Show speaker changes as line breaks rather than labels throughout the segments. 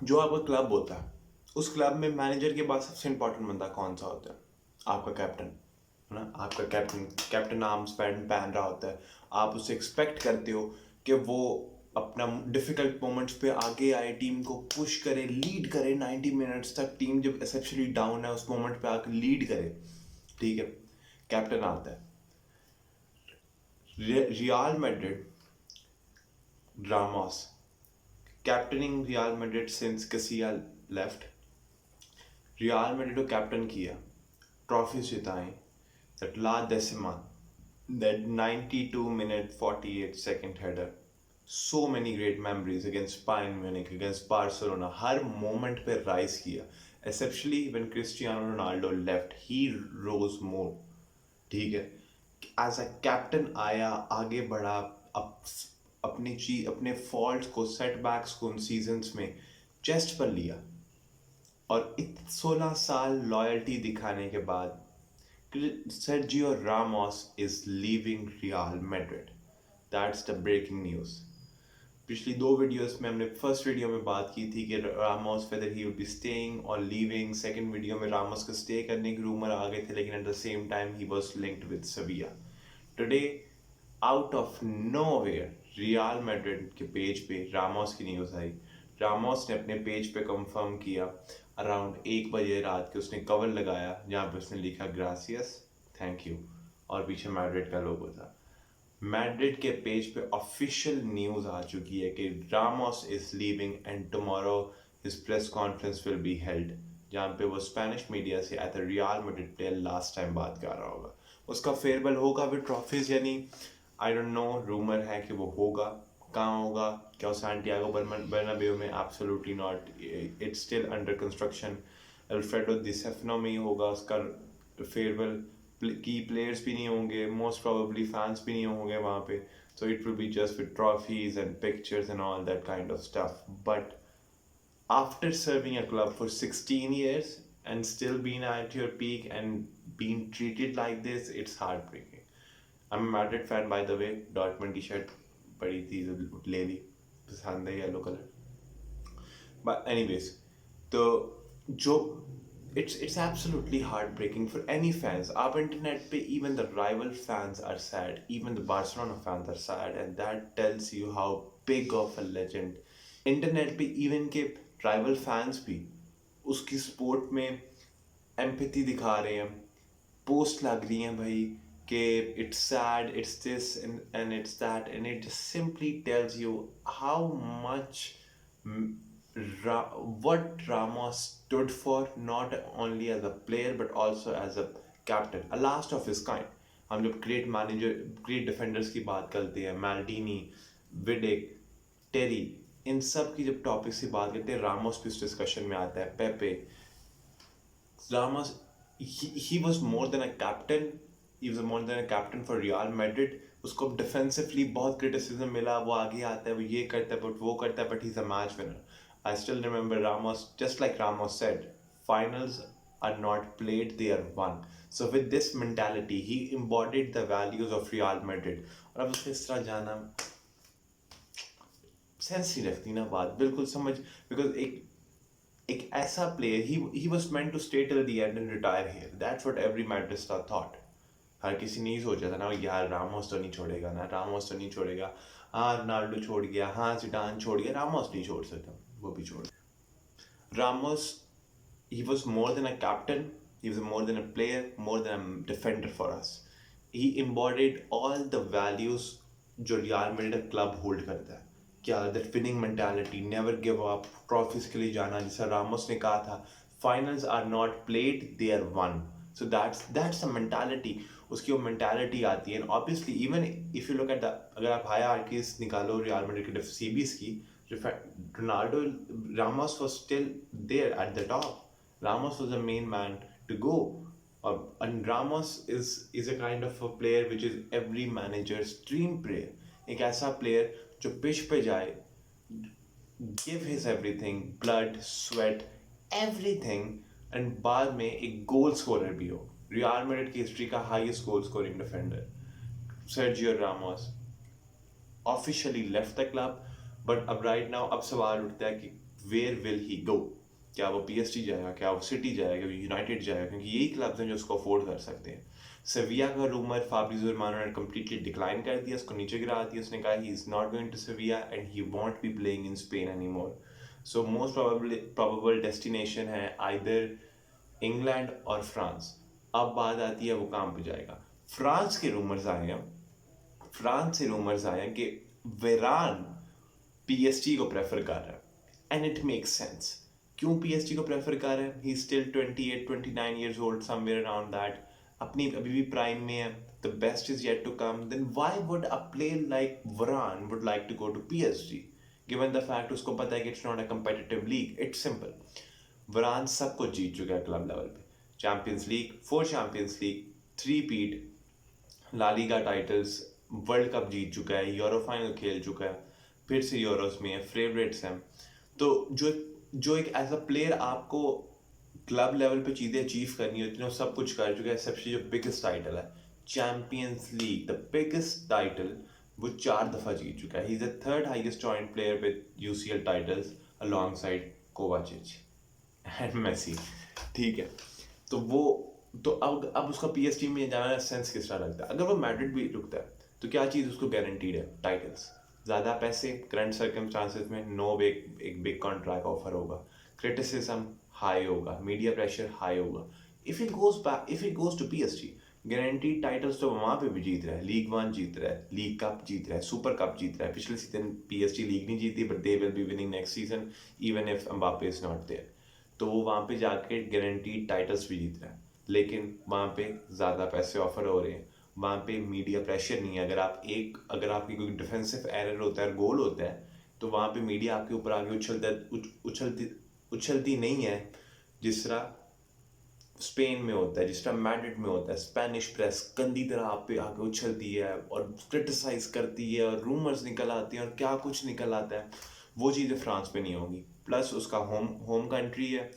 जो आपका क्लब होता है, उस क्लब में मैनेजर के बाद सबसे इंपॉर्टेंट बंदा कौन सा होता है? आपका कैप्टन, है ना? आपका कैप्टन कैप्टन आर्म्स बैंड पहन रहा होता है। आप उससे एक्सपेक्ट करते हो कि वो अपना डिफिकल्ट मोमेंट्स पे आगे आए, टीम को पुश करे, लीड करे 90 मिनट्स तक। टीम जब एक्सेप्शनली डाउन है उस मोमेंट पे आके लीड करे, ठीक है? कैप्टन आता है। Real Madrid, Ramos captaining Real Madrid since Casillas left. Real Madrid को कैप्टन किया, ट्रॉफीज जिताई, that la decima, that 92-minute 48-second header, so many great memories against Bayern Munich, against Barcelona. हर moment पे rise किया, exceptionally when Cristiano Ronaldo left he rose more, ठीक है? As a captain आया, आगे बढ़ा, अप, अपनी चीज, अपने फॉल्ट्स को, सेटबैक्स को उन सीजन्स में चेस्ट पर लिया, और 16 साल लॉयल्टी दिखाने के बाद Sergio Ramos is leaving Real Madrid. That's the breaking news. पिछली दो वीडियोस में हमने फर्स्ट वीडियो में बात की थी कि Ramos weather he would be staying और लीविंग। सेकंड वीडियो में रामोस को स्टे करने के रूमर आ गए थे, लेकिन at the same time he was linked with सेविया। Today out of nowhere real Madrid के पेज पे रामोस की न्यूज़ आई। रामोस ने अपने पेज पे कंफर्म किया, अराउंड 1 बजे रात के उसने कवर लगाया जहाँ पे उसने लिखा ग्रासियस, थैंक यू, और पीछे मैड्रिड का लोगो था। मैड्रिड के पेज पे ऑफिशियल न्यूज़ आ चुकी है कि Ramos is leaving and tomorrow his press conference will be held, जहाँ पे वो स्पेनिश मीडिया से at the real Madrid player last time बात कर रहा होगा। उसका फेयरवेल होगा विद ट्रॉफीज, यानी आई डोंट नो, रूमर है कि वो होगा। कहाँ होगा? क्या वो सैंटियागो बर्नाब्यू में? Absolutely not, it's still under construction. Alfredo the Stefano में ही होगा उसका फेयरवेल। की प्लेयर्स भी नहीं होंगे, मोस्ट प्रोबेबली फैंस भी नहीं होंगे वहाँ पे, so it will be just with trophies and pictures and all that kind of stuff. But after serving a club for 16 years and still being at your peak and being treated like this, it's heartbreaking. I'm a Madrid fan, by the way. Dortmund t-shirt पड़ी थी, ले ली, पसंद है yellow colour. But anyways, तो जो it's absolutely heartbreaking for any fans. आप internet पे even the rival fans are sad, even the Barcelona fans are sad, and that tells you how big of a legend. Internet पे even के rival fans भी उसकी sport में empathy दिखा रहे हैं, पोस्ट लग रही हैं भाई कि it's sad, it's this and it's that, and it just simply tells you how much what Ramos stood for, not only as a player but also as a captain, a last of his kind. हम जब great manager, great defenders की बात करते हैं, माल्डीनी, विडिक, टेरी, इन सब की जब topics की बात करते हैं, रामोस भी उस डिस्कशन में आता है, Pepe. Ramos, he was more than a captain, he was more than a captain for Real Madrid. उसको डिफेंसिवली बहुत क्रिटिसिज्म मिला, वो आगे आता है, वो ये करता है, बट वो करता है, but he is a match winner. I still remember Ramos, just like Ramos said, finals are not played, they are won. So with this mentality, he embodied the values of Real Madrid. और अब उसने इस तरह जाना, sense नहीं रखती ना बात, बिल्कुल समझ, बिकॉज एक ऐसा player, he was meant to stay till the end and retire here. That's what every Madridista thought. हर किसी ने ही सोचा था ना, यार रामोस तो नहीं छोड़ेगा ना, रामोस तो नहीं छोड़ेगा, हाँ रोनाल्डो छोड़ गया, हाँ जिडान छोड़ गया, रामोस नहीं छोड़ सकता, वो भी छोड़। Ramos, he was more than a captain, he was more than a player, more than a defender for us. He embodied all the values जो रियल मैड्रिड क्लब होल्ड करता है। क्या? That winning mentality, never give up, trophies के लिए जाना, जैसा Ramos ने कहा था, finals are not played, they are won. So that's a mentality, उसकी वो मेंटालिटी आती है। Obviously even if you look at the, अगर आप हाई आर्कीज निकालो रियल मैड्रिड के सीबीस की, Ronaldo, Ramos was still there at the top. Ramos was the main man to go. And Ramos is a kind of a player which is every manager's dream player. एक ऐसा player जो pitch पे जाए, give his everything, blood, sweat, everything, and बाद में एक goal scorer भी हो। रियल मैड्रिड की हिस्ट्री का highest goal scoring defender Sergio Ramos officially left the club, but अब राइट नाउ अब सवाल उठता है कि वेयर विल ही गो? क्या वो PSG जाएगा, क्या वो सिटी जाएगा, यूनाइटेड जाएगा? क्योंकि यही क्लब्स हैं जो उसको अफोर्ड कर सकते हैं। सेविया का रूमर फाब्रिज़ो रोमानो ने कंप्लीटली डिक्लाइन कर दिया, उसको नीचे गिरा दिया। उसने कहा he is not going to Sevilla and he won't be playing in Spain any more. So most probable destination है आइदर इंग्लैंड और फ्रांस। अब बात आती है वो कहाँ पे जाएगा। फ्रांस के रूमर्स आए हैं, फ्रांस से रूमर्स आए हैं कि वेरान PSG को प्रेफर कर रहा है एंड इट मेक्स सेंस। क्यों PSG को प्रेफर कर रहा है? He still 28-29 years old, somewhere around that, अपनी अभी भी प्राइम में है, the best is yet to come. Then why would a player like Varane would like to go to PSG given the fact उसको पता है कि it's not a competitive league. It's simple, Varane सब कुछ जीत चुका है क्लब लेवल पे। चैंपियंस लीग, 4 चैंपियंस लीग, 3 पीट La Liga titles, World Cup जीत चुका है, यूरो फाइनल खेल चुका है, फिर से यूरोस में है, फेवरेट्स हैं। तो जो जो एक एज अ प्लेयर आपको क्लब लेवल पे चीज़ें अचीव करनी होती हैं वो सब कुछ कर चुका है। सबसे जो बिगेस्ट टाइटल है Champions League, the biggest title, वो 4 दफ़ा जीत चुका है। He is the third highest joint player with UCL titles alongside Kovacic and Messi. ठीक है, तो वो तो अब उसका PSG में जाना सेंस किस तरह लगता है? अगर वो मैड्रिड भी रुकता है तो क्या चीज़ उसको गारंटीड है? टाइटल्स, ज़्यादा पैसे करंट सर्कमस्टांसिस में, नो एक बिग कॉन्ट्रैक्ट ऑफर होगा, क्रिटिसिज्म हाई होगा, मीडिया प्रेशर हाई होगा। If he goes to PSG, guaranteed titles तो वहाँ पे भी जीत रहा है, लीग 1 जीत रहा है, लीग कप जीत रहा है, सुपर कप जीत रहा है। पिछले सीजन PSG लीग नहीं जीती, but they will be winning next season even if Mbappe is not there. तो वो वहाँ पे जाके गारंटीड टाइटल्स भी जीत रहा है, लेकिन वहाँ पे ज़्यादा पैसे ऑफर हो रहे हैं, वहाँ पे मीडिया प्रेशर नहीं है। अगर आपकी कोई डिफेंसिव एरर होता है, गोल होता है, तो वहाँ पे मीडिया आपके ऊपर आगे उछलती नहीं है जिस तरह स्पेन में होता है, जिस तरह मैड्रिड में होता है। स्पेनिश प्रेस गंदी तरह आप पे आके उछलती है और क्रिटिसाइज करती है और रूमर्स निकल आते हैं और क्या कुछ निकल आता है। वो चीज़ें फ्रांस पे नहीं होंगी। प्लस उसका होम कंट्री है,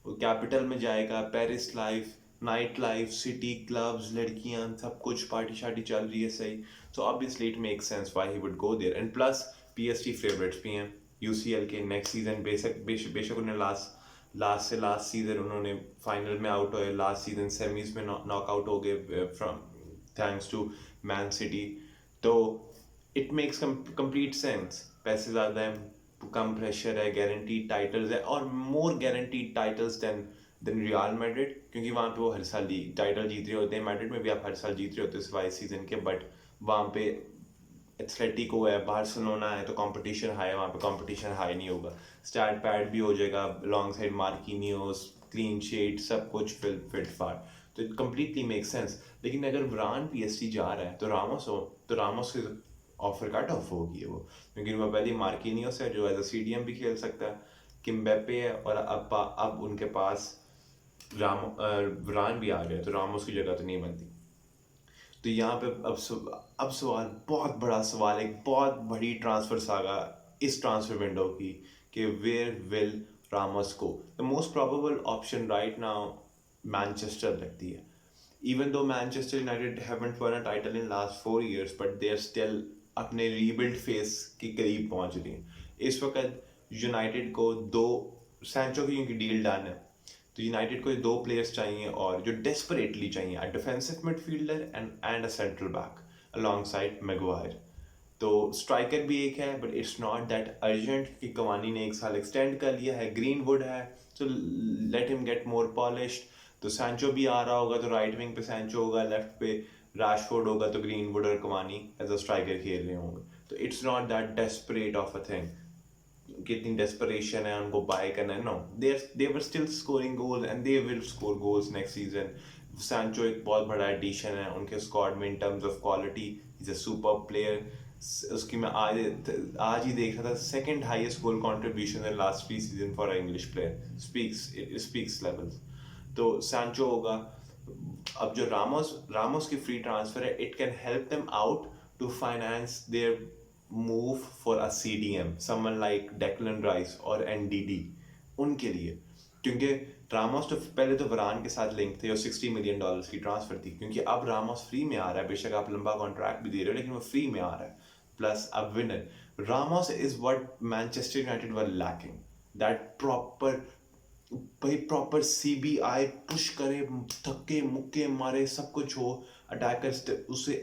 वो कैपिटल में जाएगा, Paris life, night life, city clubs, लड़कियां, सब कुछ पार्टी शार्टी चल रही है सही। So obviously it make sense why he would go there. And plus PSG favourites भी हैं UCL के नेक्स्ट सीजन। बेशक उन्हें लास्ट सीजन उन्होंने फाइनल में आउट हुए, लास्ट सीजन सेमीज में नॉकआउट हो गए from thanks to Man City. तो इट मेक्स कंप्लीट सेंस। पैसे ज़्यादा हैं, कम प्रेशर है, गारंटीड टाइटल्स है, और more guaranteed titles than Real Madrid, क्योंकि वहाँ पे वो हर साल लीग टाइटल जीत रहे होते हैं। मैड्रिड में भी आप हर साल जीत रहे होते हैं सिवाय सीजन के, बट वहाँ पे एथलेटिको है, बार्सिलोना है, तो कंपटीशन हाई है, वहाँ पे कंपटीशन हाई नहीं होगा। स्टैट पैड भी हो जाएगा long side Marquinhos, clean sheet, सब कुछ फिट फाट। तो इट कम्प्लीटली मेक सेंस। लेकिन अगर वरान PSG जा रहा है तो रामोस की ऑफर कट ऑफ होगी वो, क्योंकि वो पहले मार्किनियोस है जो एज अ CDM भी खेल सकता है, किम्बेपे है, और अब उनके पास वरान भी आ गया, तो रामोस की जगह तो नहीं बनती। तो यहाँ पे अब सवाल, बहुत बड़ा सवाल, एक बहुत बड़ी ट्रांसफर सागा इस ट्रांसफर विंडो की, कि where will Ramos go? The most probable option right now Manchester लगती है। Even though Manchester United haven't won a title in last 4 years, but they are still अपने रीबिल्ड फेस के करीब पहुंच रही हैं। इस वक्त यूनाइटेड को दो, सैंचो की क्योंकि डील डन है, तो यूनाइटेड को 2 प्लेयर्स चाहिए और जो डेस्परेटली चाहिए, a defensive midfielder and a central back along side Maguire. तो स्ट्राइकर भी एक है, but it's not that urgent कि कवानी ने 1 साल एक्सटेंड कर लिया है, ग्रीनवुड है, तो let him get more polished. तो सैंचो भी आ रहा होगा, तो राइट विंग पे सैंचो होगा, लेफ्ट पे रैशफोर्ड होगा, तो ग्रीनवुड और कवानी एज अ स्ट्राइकर खेल रहे होंगे। तो it's not that desperate of a thing, कितनी डेस्परेशन है उनको बाय करना है। No, they were still scoring goal and they will score goals next season. Sancho एक बहुत बड़ा एडिशन है उनके स्क्वाड में in terms of quality, is a super player. उसकी मैं आज ही देख रहा था, second highest goal contribution in last 3 season for English player, speaks levels. तो सैंचो होगा। अब जो रामोस की फ्री ट्रांसफर है, it can help them out to finance their move for a CDM, someone like Declan Rice और NDD, उनके लिए। क्योंकि रामोस तो पहले तो वरान के साथ लिंक थे और $60 million की ट्रांसफर थी, क्योंकि अब रामोस फ्री में आ रहा है, बेशक आप लंबा कॉन्ट्रैक्ट भी दे रहे हो, लेकिन वो फ्री में आ रहा है। प्लस अब winner Ramos is what Manchester United were lacking. That proper भाई प्रॉपर CBI पुश करे, धक्के मुक्के मारे, सब कुछ हो, अटैकर्स उसे,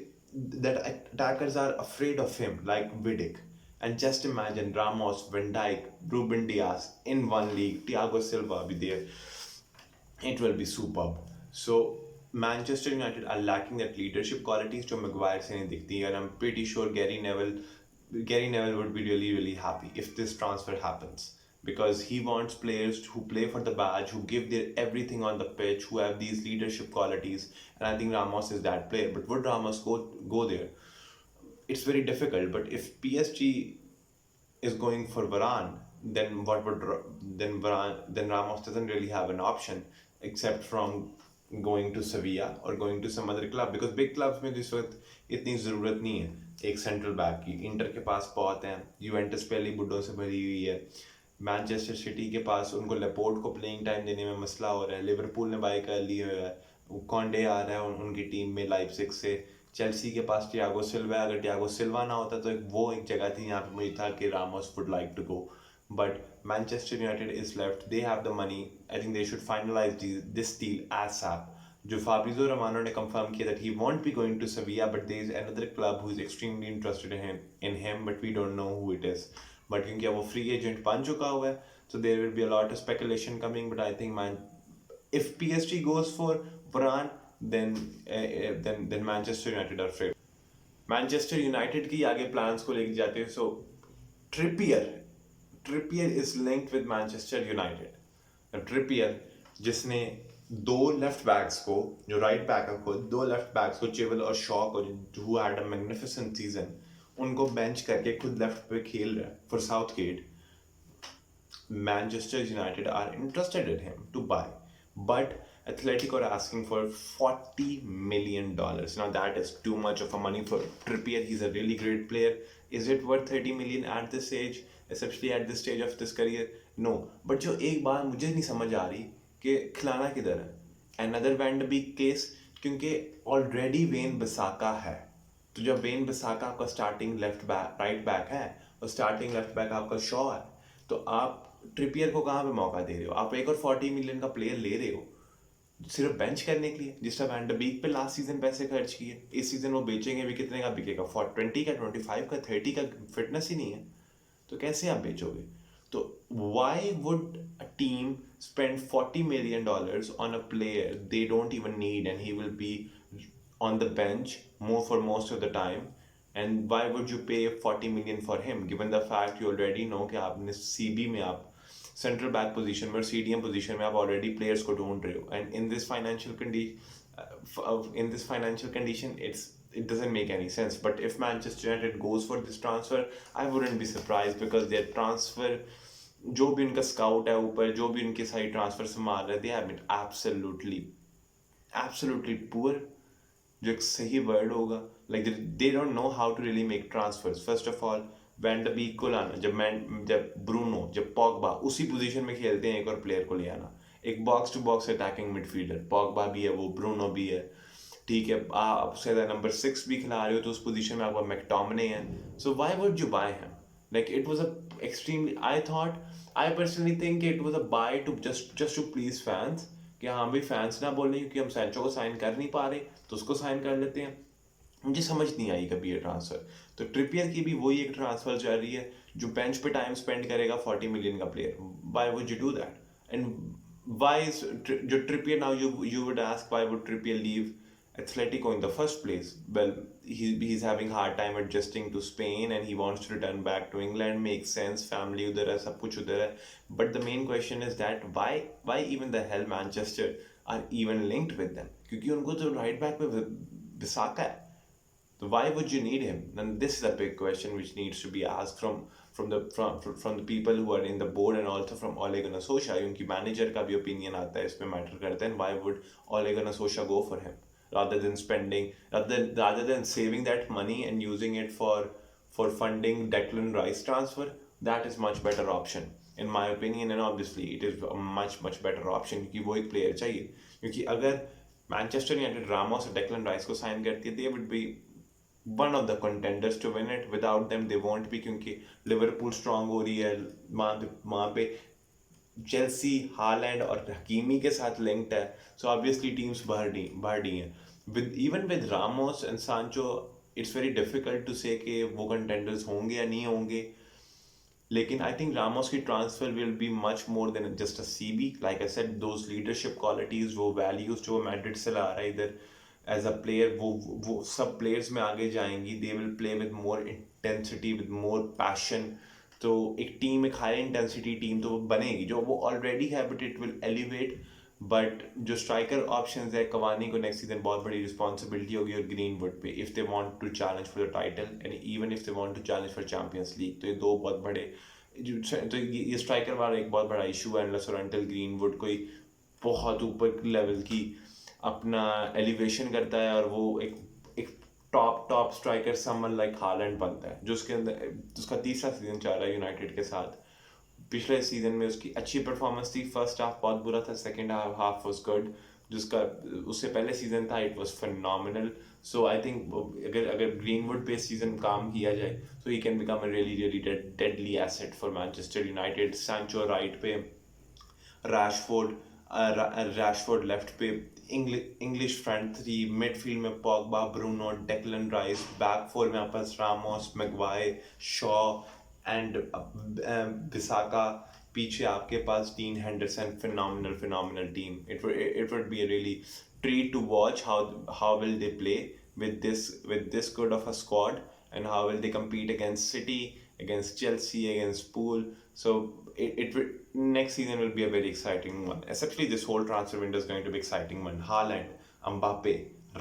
that attackers are afraid of him like Vidic. And just imagine Ramos, Van Dijk, Ruben Diaz in one league, Thiago Silva be there. It will be superb. So Manchester United are lacking that leadership qualities जो Maguire से नहीं दिखती, and I'm pretty sure Gary Neville would be really really happy if this transfer happens, because he wants players who play for the badge, who give their everything on the pitch, who have these leadership qualities, and I think Ramos is that player. But would Ramos go there? It's very difficult. But if PSG is going for Varane, then what would then Varane, then Ramos doesn't really have an option except from going to Sevilla or going to some other club, because big clubs में जिस वक्त इतनी ज़रूरत नहीं है एक central back की. Inter के पास बहुत हैं, यूवेंटस पहले ही बुड्ढों से भरी हुई है, मैनचेस्टर सिटी के पास उनको लेपोर्ट को प्लेइंग टाइम देने में मसला हो रहा है, लिवरपूल ने बाई कर ली है, कॉन्डे आ रहा है उनकी टीम में लाइप्जिग से, चेल्सी के पास टियागो सिल्वा है. अगर टियागो सिल्वा ना होता तो एक जगह थी यहाँ पे मुझे था कि Ramos would like to go. But Manchester United is left. They have the money. I think they should finalize this deal ASAP. जो Fabrizio Romano ने confirm किया that he won't be going to Sevilla, but there is another club who is extremely interested in him, but we don't know who it is. But क्योंकि अब वो free agent बन चुका हुआ है, so there will be a lot of speculation coming. But I think if PSG goes for Varane, then Manchester United are fair. Manchester United की आगे plans को लेके जाते हैं. So Trippier is linked with Manchester United. Trippier जिसने दो left backs को, जो राइट बैक को, दो लेफ्ट बैक्स को, चिवल और शॉ को, who had a magnificent season, उनको बेंच करके खुद लेफ्ट पे खेल रहा है for Southgate. Manchester United are interested in him to buy, but Atletico are asking for $40 million. Now that is too much of a money for Trippier. He's a really great player. Is it worth 30 million at this age, especially at this stage of this career? No. But जो एक बात मुझे नहीं समझ आ रही कि खिलाना किधर है. Another Van de Beek case, क्योंकि already वेन बिसाका है. तो जब वेन बिसाका आपका starting left back right back है और स्टार्टिंग लेफ्ट बैक आपका शॉ है, तो आप ट्रिपियर को कहाँ पे मौका दे रहे हो? आप एक और 40 मिलियन का प्लेयर ले रहे हो सिर्फ बेंच करने के लिए, जिस तरह वैन डे बीक पे लास्ट सीजन पैसे खर्च किए. इस सीजन वो बेचेंगे भी, कितने का बिकेगा? 20 का, 25 का, 30 का. फिटनेस ही नहीं है तो कैसे आप बेचोगे? तो why would a team spend $40 million on a player they don't even need, and he will be on the bench for most of the time? And why would you pay 40 million for him, given the fact you already know कि आपने CB में आप central back position में और CDM position में आप already players को ढूंढ रहे हो. And in this financial condition it doesn't make any sense. But if Manchester United goes for this transfer, I wouldn't be surprised, because their transfer, जो भी उनका स्काउट है ऊपर, जो भी उनके साइड ट्रांसफर संभाल रहे, they have been absolutely poor, जो एक सही वर्ड होगा. like they don't know how to really make transfers. First of all, van de Beek को लाना, जब ब्रूनो, जब पॉगबा उसी पोजीशन में खेलते हैं, एक और प्लेयर को ले आना, एक box to box attacking midfielder, Pogba भी है, वो ब्रूनो भी है, ठीक है, आप शायद नंबर 6 भी खिला रहे हो तो उस पोजीशन में आपका मैकटोमिने है. So why would you by him? Like it was a extremely, I personally think it was a buy to just to please fans, कि हाँ भाई फैंस ना बोले क्योंकि हम सैंचो को साइन कर नहीं पा रहे तो उसको साइन कर लेते हैं. मुझे समझ नहीं आई कभी ये ट्रांसफर. तो ट्रिपियर की भी वही एक ट्रांसफर चल रही है जो बेंच पे टाइम स्पेंड करेगा 40 मिलियन का player. Why would you do that? And why is जो Trippier, now you would ask why would Trippier leave Atletico in the first place? Well, he's having hard time adjusting to Spain and he wants to return back to England. Makes sense, family udhar hai, sab kuch udhar hai. But the main question is that why even the hell Manchester are even linked with them? क्योंकि उनको तो right back पे बिसाका है. So why would you need him? And this is a big question which needs to be asked from the people who are in the board and also from Ole Gunnar Solskjaer. क्योंकि manager का भी opinion आता है, इसमें matter करता है. And why would Ole Gunnar Solskjaer go for him rather than saving that money and using it for funding Declan Rice transfer? That is much better option in my opinion, and obviously it is a much better option क्योंकि वो एक player चाहिए. क्योंकि अगर Manchester United Ramos और Declan Rice को sign करती है, they would be one of the contenders to win it. Without them they won't be, क्योंकि लिवरपूल स्ट्रांग हो रही है, वहाँ पे चेल्सी हालैंड और हकीमी के साथ लिंक्ड है, सो ऑब्वियसली टीम्स बाहर डी हैं। With even with Ramos and सांचो, इट्स वेरी डिफिकल्ट टू से कि वो कंटेंडर्स होंगे या नहीं होंगे। लेकिन आई थिंक रामोस की transfer will be much more than just a CB, like I said those leadership qualities, वो वैल्यूज जो मैड्रिड से ला रहा है इधर एज अ प्लेयर, वो सब प्लेयर्स में आगे जाएंगी। They will play with more intensity, with more passion. तो एक टीम, एक हाई इंटेंसिटी टीम तो वो बनेगी, जो वो ऑलरेडी है, but it will elevate. But जो स्ट्राइकर ऑप्शन है, कवानी को नेक्स्ट सीजन बहुत बड़ी रिस्पॉन्सिबिलिटी होगी, और ग्रीनवुड पे, if they want to challenge for the title and even if they want to challenge for Champions League. तो ये दो बहुत बड़े तो ये स्ट्राइकर वाला एक बहुत बड़ा इशू है, अनलेस और अनटिल ग्रीनवुड कोई बहुत ऊपर लेवल की अपना एलिवेशन करता है, और वो एक एक top top striker someone like Holland बनता है, जो उसके अंदर उसका तीसरा सीजन चल रहा है यूनाइटेड के साथ। पिछले सीजन में उसकी अच्छी परफॉर्मेंस थी, फर्स्ट हाफ बहुत बुरा था, सेकंड हाफ वाज गुड। जिसका उससे पहले सीजन था, it was phenomenal. So I think अगर अगर ग्रीनवुड पे सीजन काम किया जाए, so he can become a really really deadly asset for Manchester United. Sancho right पे, रैशफोर्ड रैशफोर्ड लेफ्ट पे, इंग्लिश फ्रंट थ्री, मिडफील्ड में Pogba, Bruno, Declan Rice, back four में आपस Ramos, Maguire, Shaw and Bissaka. पीछे आपके पास Dean Henderson, phenomenal phenomenal team. It would be a really treat to watch how will they play with this good of a squad, and how will they compete against City, against Chelsea, against Pool. So it will, next season will be a very exciting one. Essentially, this whole transfer window is going to be exciting one. Haaland, Mbappe,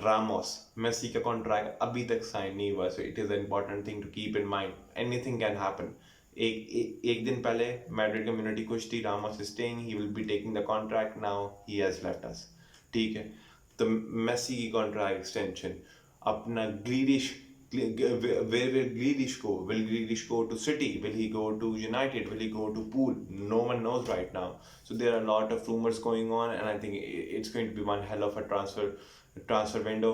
Ramos, Messi का contract अभी तक sign नहीं हुआ, so it is an important thing to keep in mind. Anything can happen. एक दिन पहले Madrid community खुश थी, Ramos is staying, he will be taking the contract, now he has left अस। ठीक है, तो मेसी की कॉन्ट्रैक्ट एक्सटेंशन, अपना Grealish, where will Grealish go? Will Grealish go to City? Will he go to United? Will he go to Pool? No one knows right now. So there are a lot of rumors going on, and I think it's going to be one hell of a transfer window.